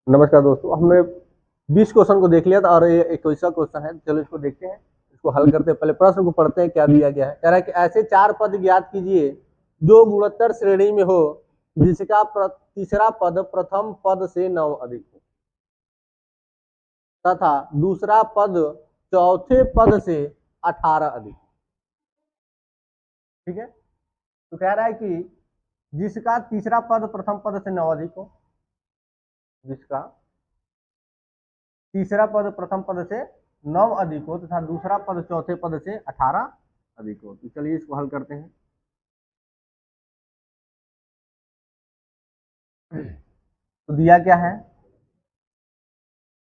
नमस्कार दोस्तों, हमने 20 क्वेश्चन को देख लिया था और ये 21वां क्वेश्चन है। चलो इसको देखते हैं, इसको हल करते हैं। पहले प्रश्न को पढ़ते हैं, क्या दिया गया है। कह रहा है कि ऐसे 4 पद ज्ञात कीजिए जो गुणोत्तर श्रेणी में हो, जिसका तीसरा पद प्रथम पद से 9 अधिक हो तथा दूसरा पद चौथे पद से 18 अधिक। ठीक है, तो कह रहा है कि जिसका तीसरा पद प्रथम पद से 9 अधिक हो, जिसका तीसरा पद प्रथम पद से 9 अधिक हो तथा दूसरा पद चौथे पद से 18 अधिक हो। तो चलिए इसको हल करते हैं। तो दिया क्या है,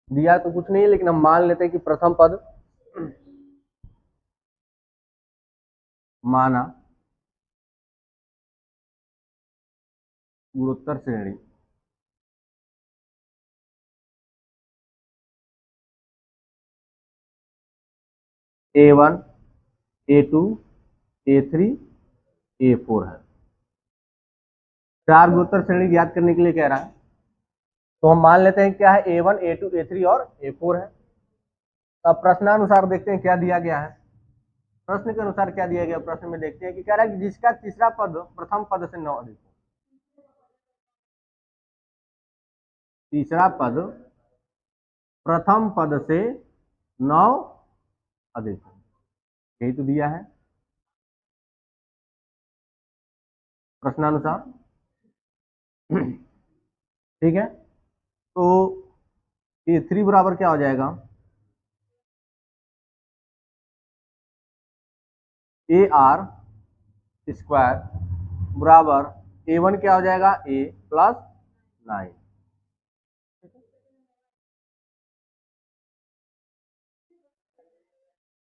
दिया तो कुछ नहीं है, लेकिन हम मान लेते हैं कि प्रथम पद माना गुणोत्तर श्रेणी A1 A2 A3 A4 है। 4 गुणोत्तर श्रेणी ज्ञात करने के लिए कह रहा है, तो हम मान लेते हैं क्या है, A1 A2 A3 और A4 है। अब प्रश्नानुसार देखते हैं क्या दिया गया है। प्रश्न के अनुसार क्या दिया गया, प्रश्न में देखते हैं कि कह रहा है कि जिसका तीसरा पद प्रथम पद से 9 अधिक हो। तीसरा पद प्रथम पद से 9 अधिक हो, यही तो दिया है प्रश्नानुसार। ठीक है, तो A3 बराबर क्या हो जाएगा, AR स्क्वायर बराबर A1 क्या हो जाएगा, A प्लस 9।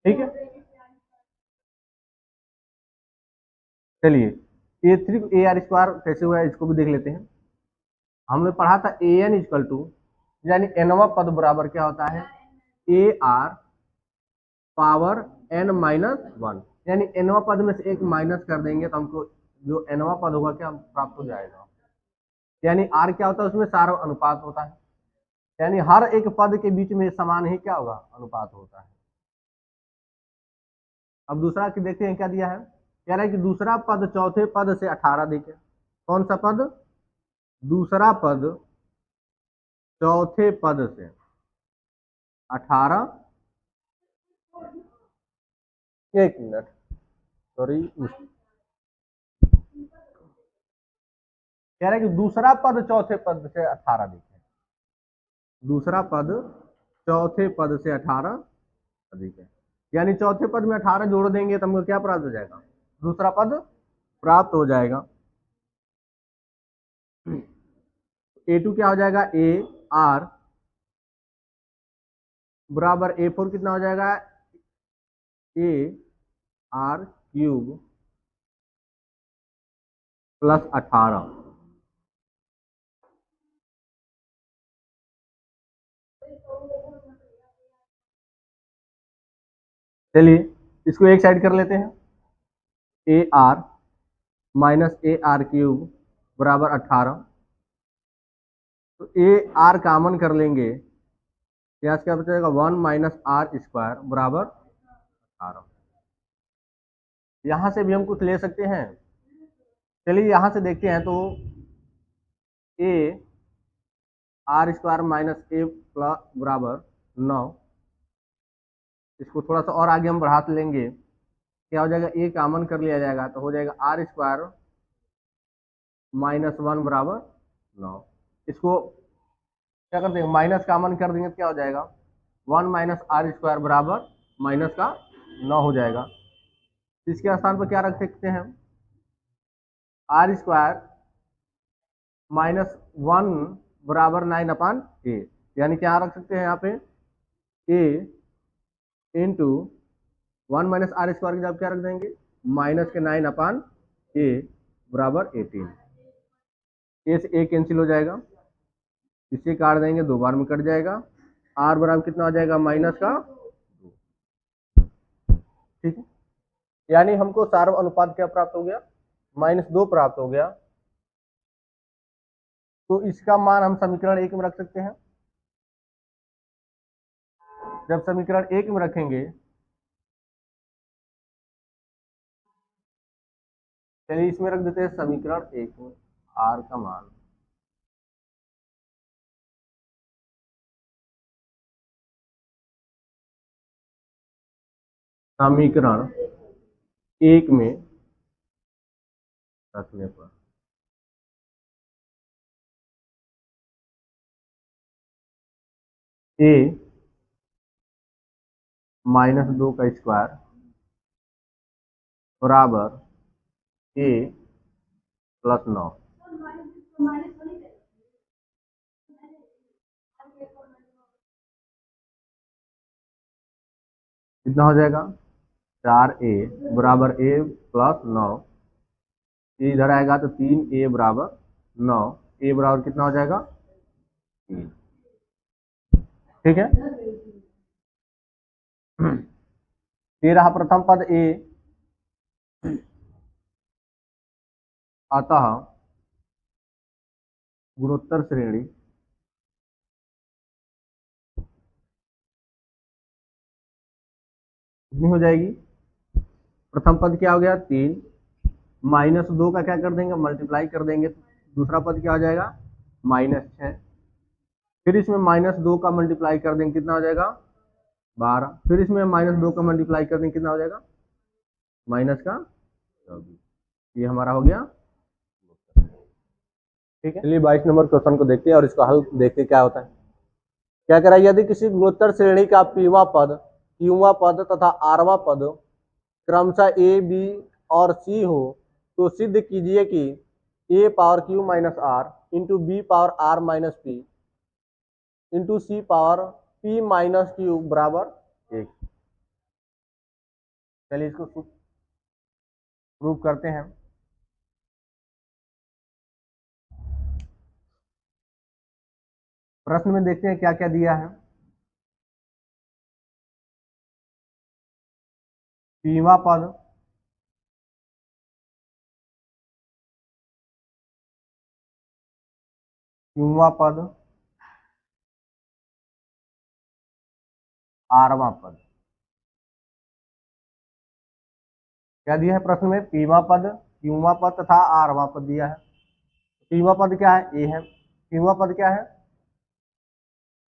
ठीक है, चलिए A3 AR स्क्वायर कैसे हुआ है इसको भी देख लेते हैं। हमने पढ़ा था AN इक्वल टू, यानी nवा पद बराबर क्या होता है, AR पावर n माइनस 1, यानी nवा पद में से एक माइनस कर देंगे तो हमको जो nवा पद होगा क्या प्राप्त हो जाएगा। यानी R क्या होता है, उसमें सारा अनुपात होता है, यानी हर एक पद के बीच में समान ही क्या होगा, अनुपात होता है। अब दूसरा की देखते हैं क्या दिया है। कह रहा है कि दूसरा पद चौथे पद से 18 देखे। कौन सा पद, दूसरा पद चौथे पद से 18। एक मिनट, सॉरी, कह रहा है कि दूसरा पद चौथे पद से 18 देखे। दूसरा पद चौथे पद से 18 अधिक है, यानी चौथे पद में 18 जोड़ देंगे तो हमको क्या प्राप्त हो जाएगा, दूसरा पद प्राप्त हो जाएगा। A2 क्या हो जाएगा, AR बराबर A4 कितना हो जाएगा, AR क्यूब प्लस 18। चलिए इसको एक साइड कर लेते हैं। AR माइनस AR क्यूब बराबर 18। तो AR कॉमन कर लेंगे, यहाँ से क्या बचेगा, 1 माइनस R स्क्वायर बराबर 18। यहाँ से भी हम कुछ ले सकते हैं। चलिए यहाँ से देखते हैं, तो AR square minus A plus बराबर 9। इसको थोड़ा सा और आगे हम बढ़ा लेंगे, क्या हो जाएगा, A कॉमन कर लिया जाएगा तो हो जाएगा R स्क्वायर माइनस 1 बराबर 9। इसको क्या करते हैं, माइनस कॉमन कर देंगे तो क्या हो जाएगा, 1 माइनस R स्क्वायर बराबर माइनस का 9 हो जाएगा। इसके स्थान पर क्या रख सकते हैं, R स्क्वायर माइनस 1 बराबर 9/A, यानी क्या रख सकते हैं यहाँ पे, A into 1 minus R square की जब क्या रख देंगे, माइनस के 9/A बराबर 18। ए से ए कैंसिल हो जाएगा, इसे काट देंगे, 2 बार में कट जाएगा। R बराबर कितना हो जाएगा, माइनस का 2। ठीक है, यानी हमको सार्व अनुपात क्या प्राप्त हो गया, -2 प्राप्त हो गया। तो इसका मान हम समीकरण 1 में रख सकते हैं। जब समीकरण 1 में रखेंगे, चलिए इसमें रख देते हैं समीकरण 1 में r का मान समीकरण 1 में रखने पर a -2 का स्क्वायर बराबर a +9। कितना हो जाएगा? 4a बराबर a +9। ये इधर आएगा तो 3a बराबर 9। a बराबर कितना हो जाएगा? 3। ठीक है। ये रहा प्रथम पद a, अतः गुणोत्तर श्रेणी कितनी हो जाएगी? प्रथम पद क्या हो गया? 3 -2 का क्या कर देंगे? मल्टीप्लाई कर देंगे। दूसरा पद क्या हो जाएगा? -6। फिर इसमें -2 का मल्टीप्लाई कर देंगे, कितना हो जाएगा? 12। फिर इसमें -2 का मल्टीप्लाई कर देंगे, कितना हो जाएगा? -24। ये हमारा हो गया। ठीक है, चलिए 22 नंबर क्वेश्चन को देखते हैं और इसका हल देखते क्या होता है। क्या करा? यदि किसी गुणोत्तर श्रेणी का पीवा पद, क्यूवा पद तथा आरवा पद क्रमशः ए, बी और सी हो तो सिद्ध कीजिए कि a power Q minus are into b power are minus p into C power P minus Q बराबर 1। चलिए इसको प्रूव करते हैं। प्रश्न में देखते हैं क्या क्या दिया है। पीवा पद क्यूवा पद आरवा पद। क्या दिया है प्रश्न में? पीवा पद, क्यूवा पद तथा आरवा पद दिया है। पीवा पद क्या है? ए है। क्यूवा पद क्या है?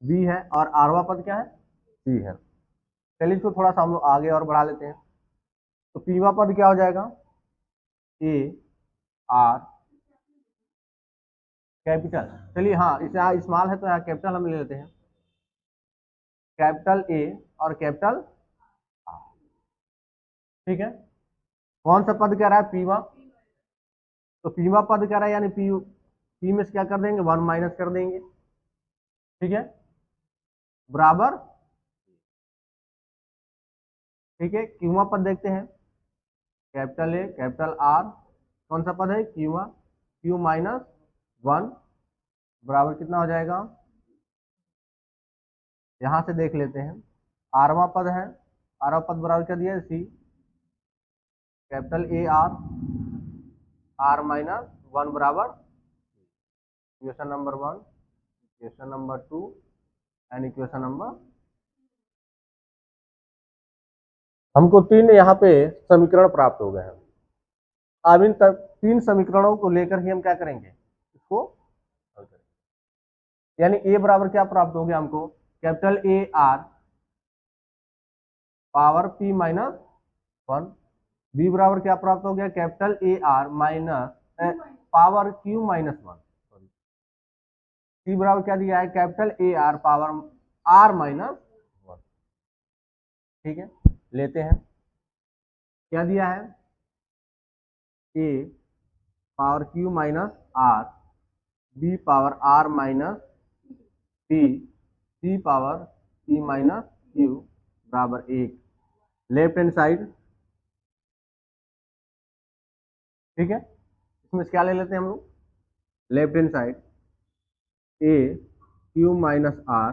बी है। और आरवा पद क्या है? सी है। चलिए इसको थोड़ा सा हम लोग आगे और बढ़ा लेते हैं। तो पीवा पद क्या हो जाएगा? A R capital. चलिए हाँ, इसे यहाँ स्मॉल है तो यहाँ कैपिटल हम ले लेते हैं। कैपिटल ए और कैपिटल आर। ठीक है। कौन सा पद कह रहा है? पीवा। तो पीवा पद कह रहा है, यानी पी में से क्या कर देंगे? 1 माइनस कर देंगे। ठीक है, बराबर। ठीक है, क्यूवा पद देखते हैं। कैपिटल ए कैपिटल आर, कौन सा पद है? क्यूवा। क्यू माइनस 1 बराबर कितना हो जाएगा? यहां से देख लेते हैं। आरवा पद है, आरवा पद बराबर क्या दिया है? C. Capital A R, R minus 1 बराबर equation number 1, equation number 2 and equation number. हमको 3 यहाँ पे समीकरण प्राप्त हो गए हैं। अब इन 3 समीकरणों को लेकर ही हम क्या करेंगे? इसको हल करेंगे। यानी ए बराबर क्या प्राप्त हो गया हमको? Capital A are power P minus 1। B बराबर क्या प्राप्त हो गया? Capital A R minus power Q minus 1। C बराबर क्या दिया है? Capital A are power are minus 1। ठीक है, लेते हैं। क्या दिया है? A power Q minus R, B power are minus P, C power P minus Q बराबर 1। Left hand side. ठीक है, इसमें क्या ले लेते हैं हम लोग? Left hand side A Q minus are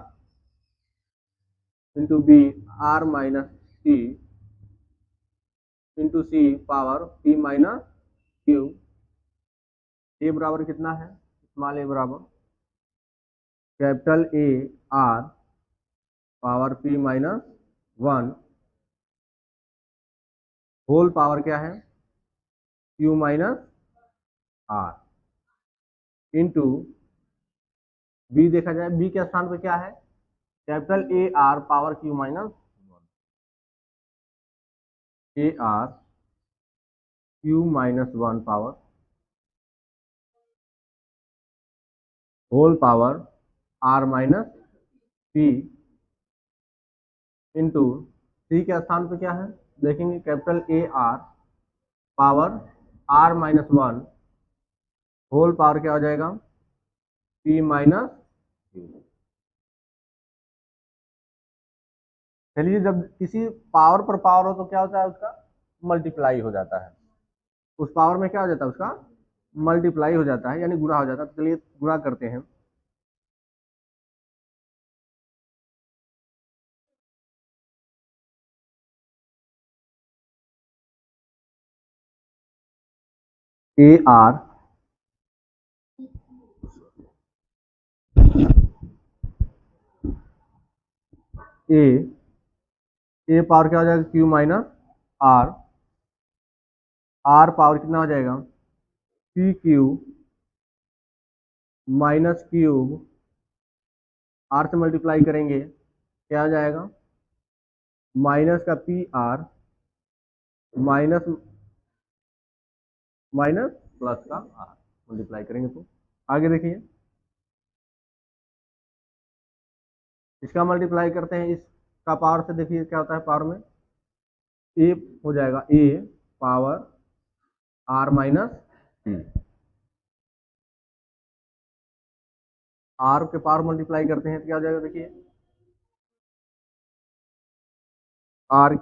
into B R minus C into C power P minus Q. A बराबर कितना है? स्मॉल ए बराबर capital A are power p minus 1 whole power क्या है q minus r into b। देखा जाए b के स्थान पे क्या है capital A are power q minus A R q minus 1 power whole power r minus p into c के स्थान पे क्या है देखेंगे capital A are power r minus 1 whole power क्या हो जाएगा p माइनस q। चलिए जब किसी पावर पर पावर हो तो क्या होता है उसका मल्टीप्लाई हो जाता है, उस पावर में क्या हो जाता है उसका मल्टीप्लाई हो जाता है यानी गुणा हो जाता है। चलिए गुणा करते हैं। ए आर ए पावर क्या हो जाएगा q minus r, r power कितना हो जाएगा p q minus cube, r से मल्टीप्लाई करेंगे क्या हो जाएगा माइनस का p r minus minus plus का आर मल्टीप्लाई करेंगे तो आगे देखिए इसका मल्टीप्लाई करते हैं इसका पावर से, देखिए क्या होता है पावर में ए हो जाएगा a power are minus t, r के पावर मल्टीप्लाई करते हैं तो क्या हो जाएगा देखिए आर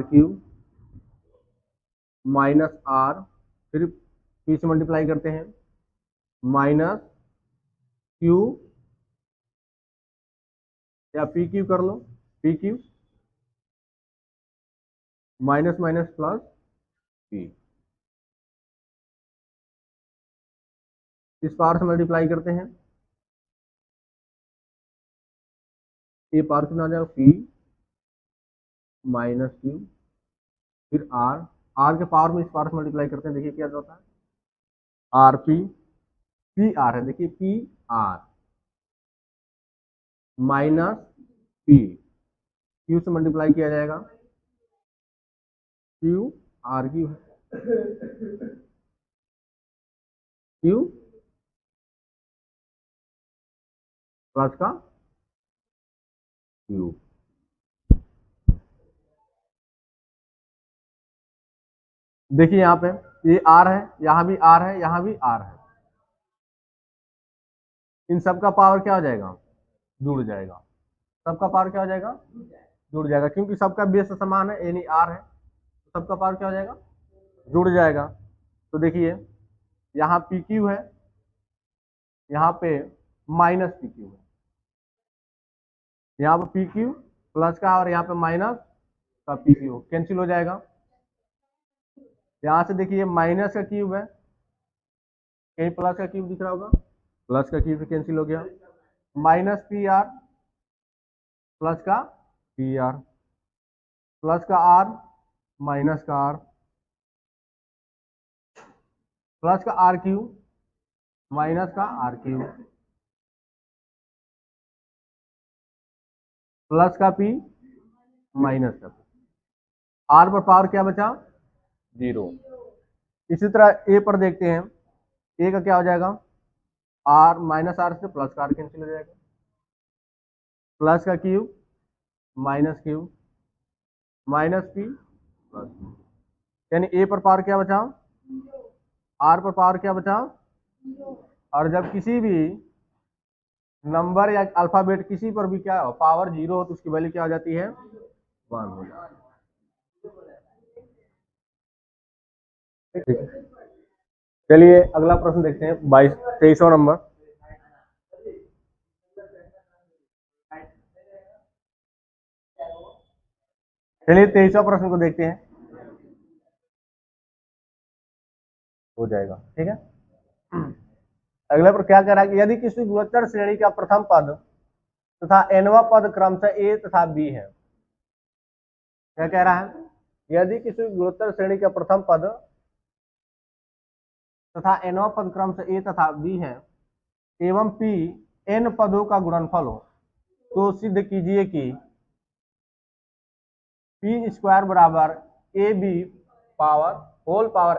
क्यू माइनस आर, फिर पी से मल्टीप्लाई करते हैं माइनस क्यू या पी क्यू कर लो p q minus minus plus p, इस पावर से मल्टीप्लाई करते हैं ए पावर कितना आ जाएगा पी माइनस क्यू फिर आर, आर के पावर में इस पावर से मल्टीप्लाई करते हैं देखिए क्या होता है आर पी, पी आर है देखिए P r minus P, Q से मल्टीप्लाई किया जाएगा Q R Q Q plus का क्यू। देखिए यहाँ पे ये आर है, यहाँ भी आर है, यहाँ भी आर है, इन सब का पावर क्या हो जाएगा जुड़ जाएगा, सबका पावर क्या हो जाएगा जुड़ जाएगा क्योंकि सबका बेस समान है यानी आर है तो सबका पावर क्या हो जाएगा जुड़ जाएगा। तो देखिए यहाँ पी क्यू है, यहाँ पे माइनस पी क्यू है, यहाँ पे पी क्यू प्लस का और यहाँ पे माइनस का पी क्यू कैंसिल हो जाएगा। यहाँ से देखिए माइनस का क्यूब है, कहीं प्लस का क्यूब दिख रहा होगा, प्लस का क्यूब कैंसिल हो गया, माइनस पी आर प्लस का पी आर प्लस का आर माइनस का आर प्लस का आर क्यूब माइनस का आर क्यूब प्लस का पी माइनस का पी, आर पर पावर क्या बचा जीरो। इसी तरह ए पर देखते हैं, ए का क्या हो जाएगा आर माइनस आर से प्लस का आर कैंसिल हो जाएगा, प्लस का cube minus cube minus P plus P, यानी ए पर पावर क्या बचा आर पर पावर क्या बचा, और जब किसी भी नंबर या अल्फाबेट किसी पर भी क्या हो पावर जीरो हो तो उसकी वैल्यू क्या हो जाती है 1 हो जाती है। चलिए अगला प्रश्न देखते हैं 23वां नंबर। चलिए 23वां प्रश्न को देखते हैं, हो जाएगा ठीक है। अगले पर क्या कह रहा है कि यदि किसी गुणोत्तर श्रेणी का प्रथम पद तथा nवां पद क्रमशः a तथा b है। क्या कह रहा है? यदि किसी गुणोत्तर श्रेणी का प्रथम पद तथा nवां पद क्रमशः a तथा b है एवं p n पदों का गुणनफल हो तो सिद्ध कीजिए कि p स्क्वायर बराबर a b power whole power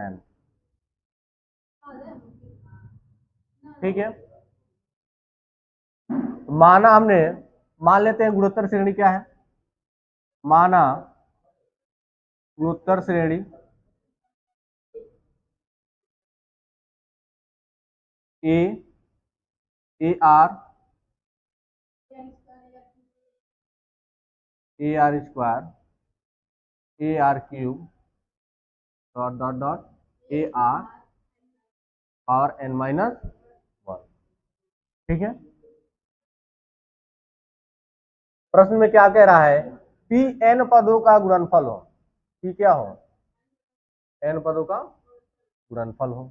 n। ठीक है, माना हमने, मान लेते हैं गुणोत्तर श्रेणी क्या है, माना गुणोत्तर श्रेणी ए r square A r cube dot dot dot a are power n minus 1। ठीक है, प्रश्न में क्या कह रहा है? पी एन पदों का गुणनफल हो। पी क्या हो? एन पदों का गुणनफल हो।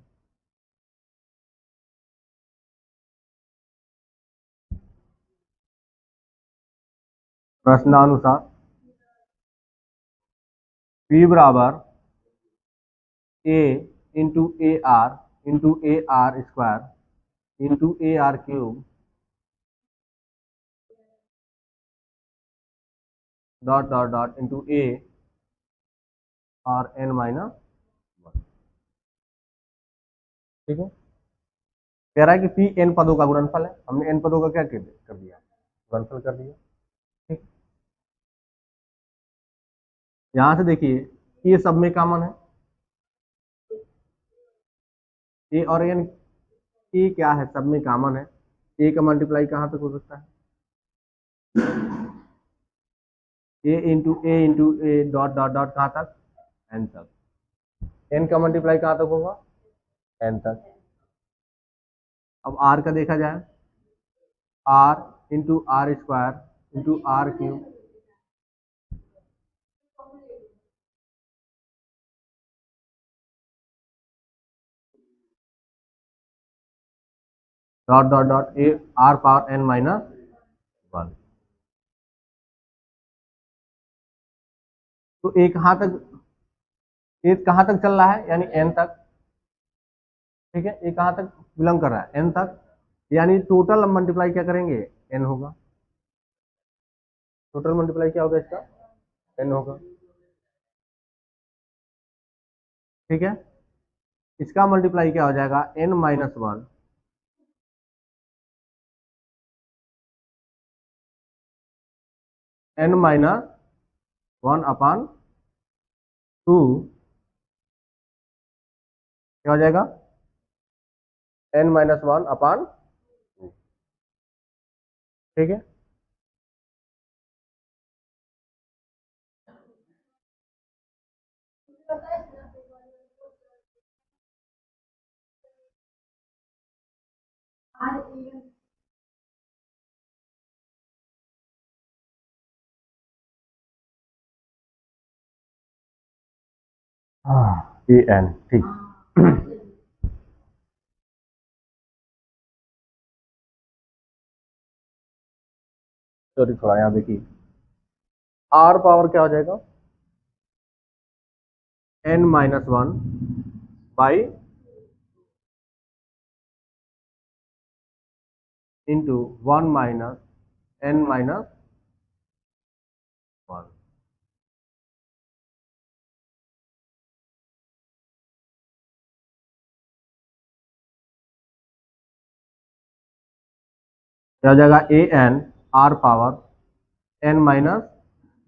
प्रश्नानुसार P बराबर a into a r square into a r cube dot dot dot into a और n माइनस 1। ठीक है, कह रहा है कि पी एन पदों का गुणनफल है। हमने एन पदों का क्या कर दिया? गुणनफल कर दिया। ठीक, यहां से देखिए ये सब में कॉमन है, ए और एन, ए क्या है, सब में कॉमन है। ए का मल्टीप्लाई कहां तक हो सकता है? A into a dot dot dot कहां तक? एन तक। एन का मल्टीप्लाई कहां तक होगा? एन तक। अब आर का देखा जाए, r into r square into r cube dot dot dot a are power n minus 1। तो ए कहाँ तक चल रहा है? यानी n तक। ठीक है, ये कहाँ तक बिलोंग कर रहा है? n तक। यानी टोटल मल्टीप्लाई क्या करेंगे? n होगा। टोटल मल्टीप्लाई क्या होगा इसका? n होगा। ठीक है, इसका मल्टीप्लाई क्या हो जाएगा? n माइनस 1 n माइनस 1 अपान 2 क्या हो जाएगा? n माइनस 1 अपान 2। ठीक है, ए एन। ठीक, सॉरी थोड़ा यहाँ देखिए, आर पावर क्या हो जाएगा? n minus 1 by into 1 minus n minus 1। क्या हो जाएगा? A n r power n minus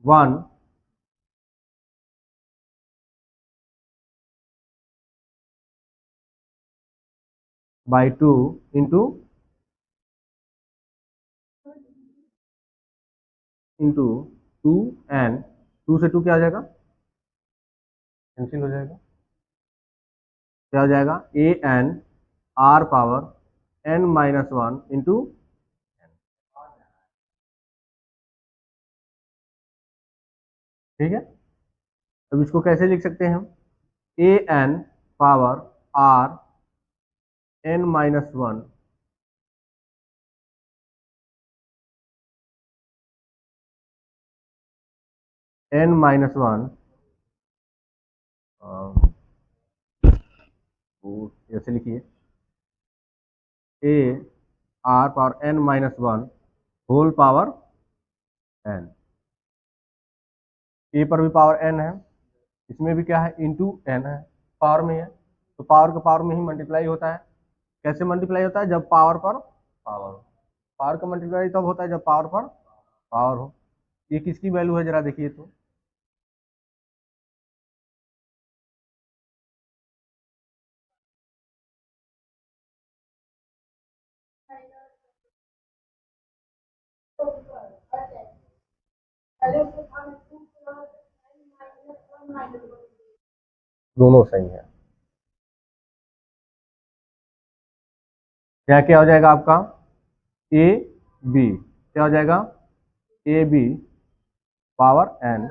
1 by 2 into into 2n। 2 से 2 क्या हो जाएगा? कैंसिल हो जाएगा। क्या हो जाएगा? A n r power n minus 1 into. ठीक है, अब इसको कैसे लिख सकते हैं हम? A n power r n minus one n minus one ऐसे लिखिए a r power n minus one whole power n। A पर भी पावर n है, इसमें भी क्या है इंटू n है, पावर में है, तो पावर के पावर में ही मल्टीप्लाई होता है। कैसे मल्टीप्लाई होता है? जब पावर पर पावर हो। पावर का मल्टीप्लाई तब होता है जब पावर पर पावर हो। ये किसकी वैल्यू है जरा देखिए तो, दोनों सही है। यहाँ क्या हो जाएगा आपका ए बी, क्या हो जाएगा a b power n,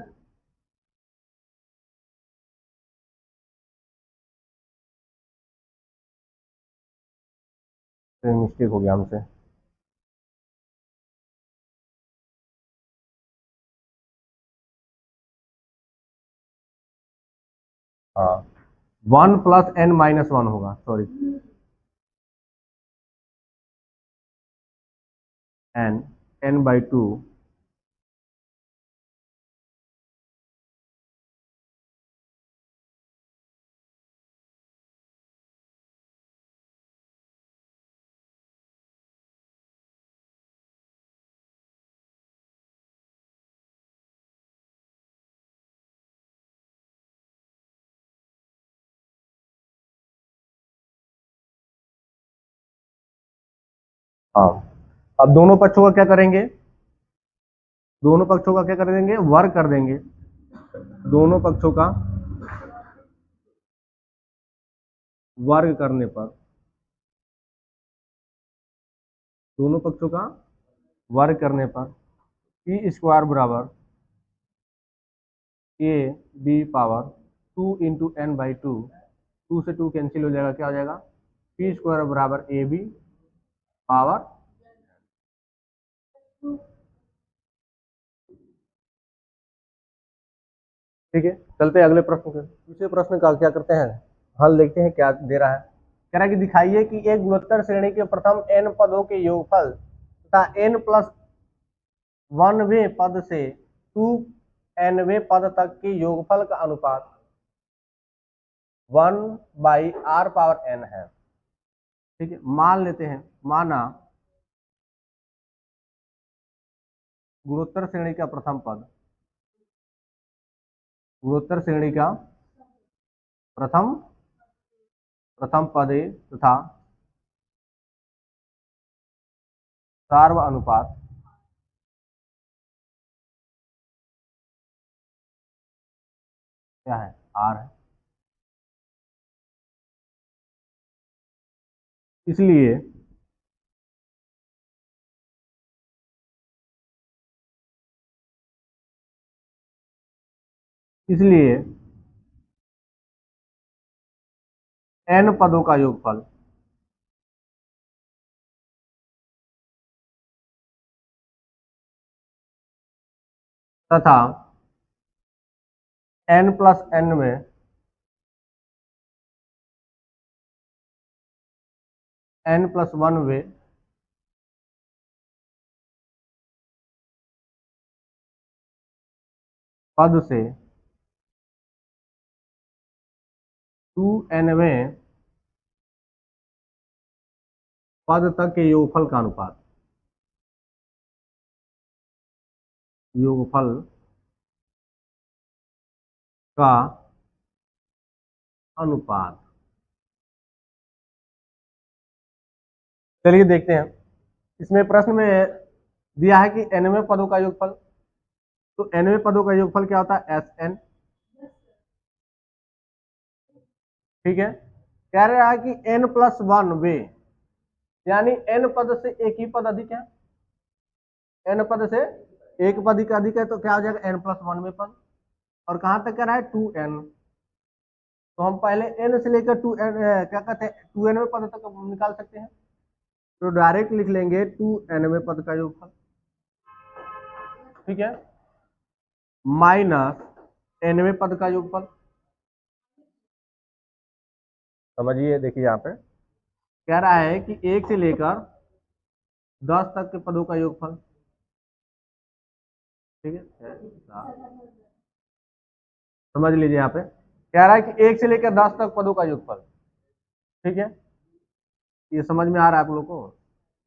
mistake हो गया हमसे। हाँ, one plus n minus one होगा, सॉरी n बाई टू हाँ। अब दोनों पक्षों का क्या करेंगे? दोनों पक्षों का क्या कर देंगे? वर्ग कर देंगे। दोनों पक्षों का वर्ग करने पर, दोनों पक्षों का वर्ग करने पर पी स्क्वायर बराबर a b power two into n by two, two से टू कैंसिल हो जाएगा, क्या हो जाएगा पी स्क्वायर बराबर ए बी पावर। ठीक है, चलते हैं अगले प्रश्न पे। दूसरे प्रश्न का क्या करते हैं, हल देखते हैं क्या दे रहा है। कह रहा है कि दिखाइए कि एक गुणोत्तर श्रेणी के प्रथम n पदों के योगफल तथा n प्लस वनवें पद से 2nवें पद तक के योगफल का अनुपात 1/r⁴n है। ठीक है, मान लेते हैं, माना गुणोत्तर श्रेणी का प्रथम पद, गुणोत्तर श्रेणी का प्रथम प्रथम पद तथा सार्व अनुपात क्या है? r है। इसलिए इसलिए n पदों का योगफल तथा n प्लस n में n प्लस वन वे पद से 2nवें पद तक के योगफल का अनुपात, योगफल का अनुपात। चलिए देखते हैं, इसमें प्रश्न में दिया है कि nवें पदों का योगफल, तो nवें पदों का योगफल क्या होता है? Sn। ठीक है, कह रहा है कि n प्लस वन वे, यानी n पद से एक ही पद अधिक है, n पद से एक पद का अधिक है, तो क्या हो जाएगा n प्लस वन में पद। और कहां तक कह रहा है? 2n, तो हम पहले n से लेकर 2n क्या कहते हैं 2n में पद तक हम निकाल सकते हैं। तो डायरेक्ट लिख लेंगे 2n में पद का योगफल, ठीक है, माइनस n में पद का योगफल। समझिए, देखिए यहाँ पे कह रहा है कि 1 से लेकर 10 तक के पदों का योगफल, ठीक है। समझ लीजिए, यहाँ पे कह रहा है कि 1 से लेकर 10 तक पदों का योगफल, ठीक है। ये समझ में आ रहा है आप लोगों को?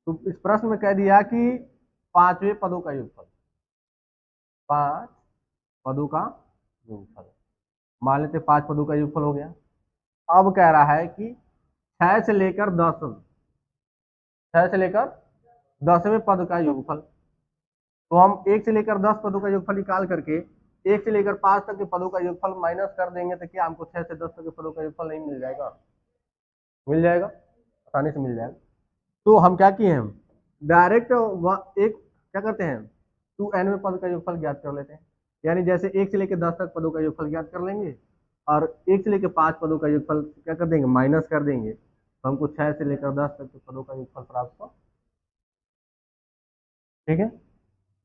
तो इस प्रश्न में कह दिया कि 5वें पदों का योगफल, 5 पदों का योगफल, मान लेते 5 पदों का योगफल हो गया। अब कह रहा है कि 6 से लेकर 10, 6 से लेकर 10वें पद का योगफल। तो हम 1 से लेकर 10 पदों का योगफल निकाल करके 1 से लेकर 5 तक के पदों का योगफल माइनस कर देंगे तो क्या हमको 6 से 10 तक के पदों का योगफल नहीं मिल जाएगा? मिल जाएगा, आसानी से मिल जाएगा। तो हम क्या किए हैं, डायरेक्ट एक क्या करते हैं 2n में पद का योगफल ज्ञात कर लेते हैं। यानी जैसे 1 से लेकर 10 तक पदों का योगफल ज्ञात कर लेंगे और 1 से लेकर 5 पदों का योगफल क्या कर देंगे, माइनस कर देंगे, तो हमको 6 से लेकर 10 तक के पदों का योगफल प्राप्त हो, ठीक है।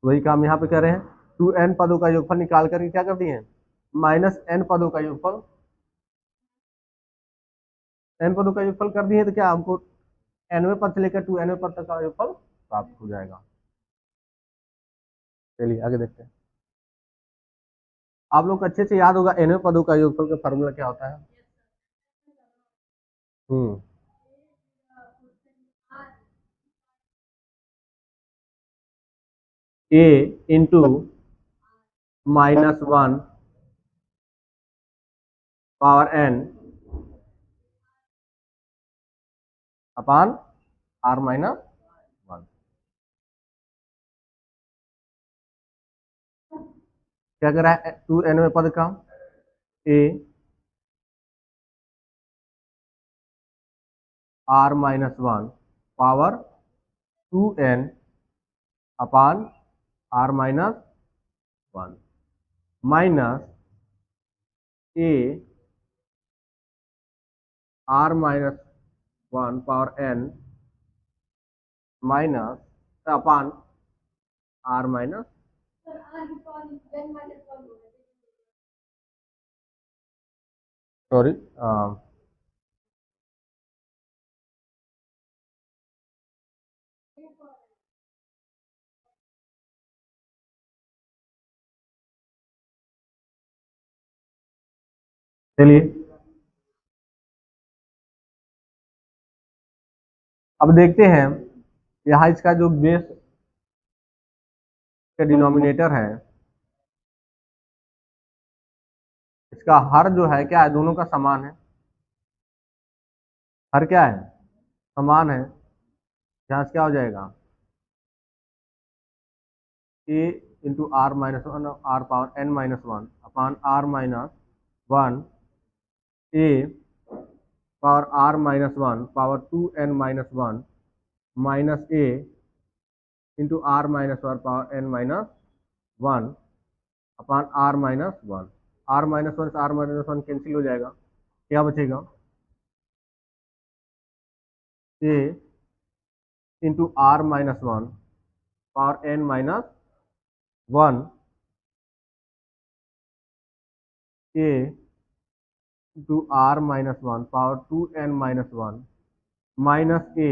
वही काम यहाँ पे कर रहे हैं, 2n पदों का योगफल निकाल करके क्या कर दिए हैं, माइनस n पदों का योगफल, n पदों का योगफल कर दिए तो क्या हमको nवें पद से लेकर 2nवें पद तक का योगफल प्राप्त हो जाएगा। चलिए आगे देखते हैं। आप लोग को अच्छे से याद होगा nवें पदों का योगफल का फॉर्मूला क्या होता है। हम्म a into -1 power n upon r-1। क्या कर रहा है 2nवें पद का a r-1 power 2n upon r-1 minus a r-1 power n minus upon r-, sorry, चलिए अब देखते हैं यहाँ इसका जो बेस का डिनोमिनेटर है, इसका हर जो है क्या है, दोनों का समान है। हर क्या है, समान है। यहाँ से क्या हो जाएगा a into r-1 r power n-1 upon r-1 a power r-1 power 2n-1 minus a into r-1 power n-1 upon r-1। r-1 से r-1 कैंसिल हो जाएगा, क्या बचेगा a into r-1 power n-1 a into r-1 power 2n-1 minus a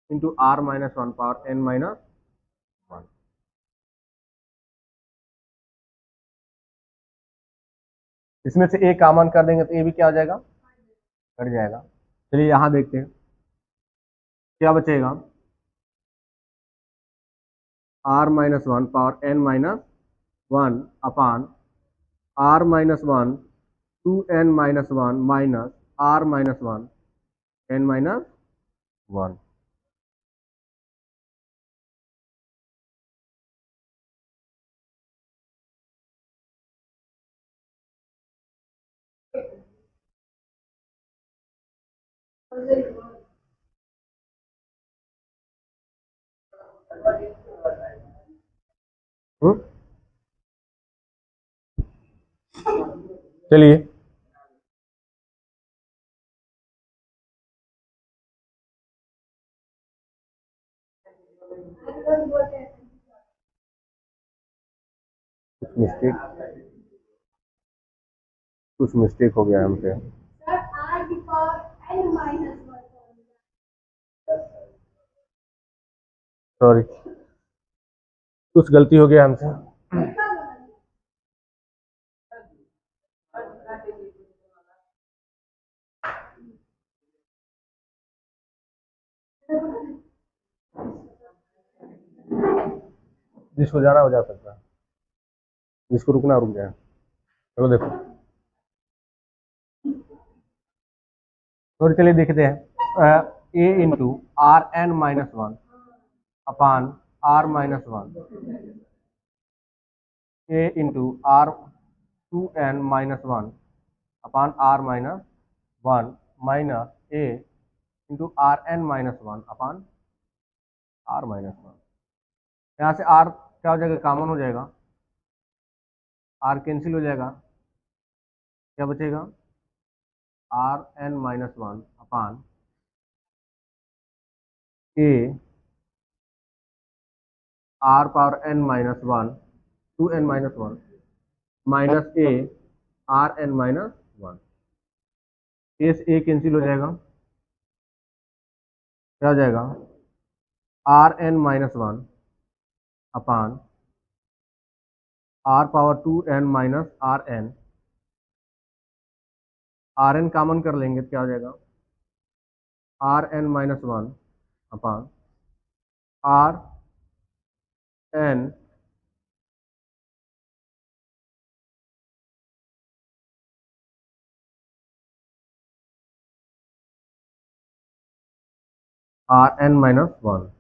into r-1 power n-1। इसमें से a common कर देंगे तो a भी क्या हो जाएगा, कट जाएगा। चलिए यहाँ देखते हैं क्या बचेगा, r-1 पावर n-1 अपान r-1 2n-1 minus r-1 n-1। चलिए कुछ मिस्टेक हो गया हमसे। सॉरी, कुछ गलती हो गया हमसे। जिसको जाना हो जा सकता है, जिसको रुकना रुक जाए। चलो देखो, तो चलिए देखते हैं। A into r n minus one upon r minus one, a into r two n minus one upon r minus one minus a into r n minus one upon r minus one. यहाँ से are क्या हो जाएगा, common हो जाएगा, are cancel हो जाएगा, क्या बचेगा, r n minus one upon a are power n minus one two n minus one minus A r n minus one. A से ए कैंसिल हो जाएगा, क्या हो जाएगा, r n minus one upon r power two n minus r n common कर लेंगे तो क्या हो जाएगा, r n minus one upon r n r n minus one.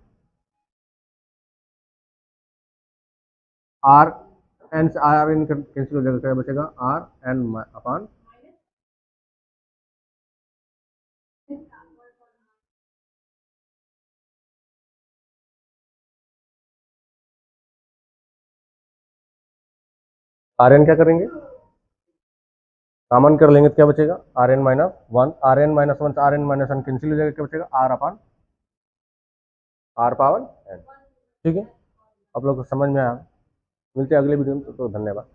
R n से आर एन कैंसिल हो जाएगा, क्या बचेगा, r n upon r n क्या करेंगे, कॉमन कर लेंगे तो क्या बचेगा, r n minus one, r n minus one से r n minus one cancel हो जाएगा, क्या बचेगा, r upon r power n. ठीक है, आप लोग को समझ में आया। मिलते हैं अगले वीडियो में, तो धन्यवाद।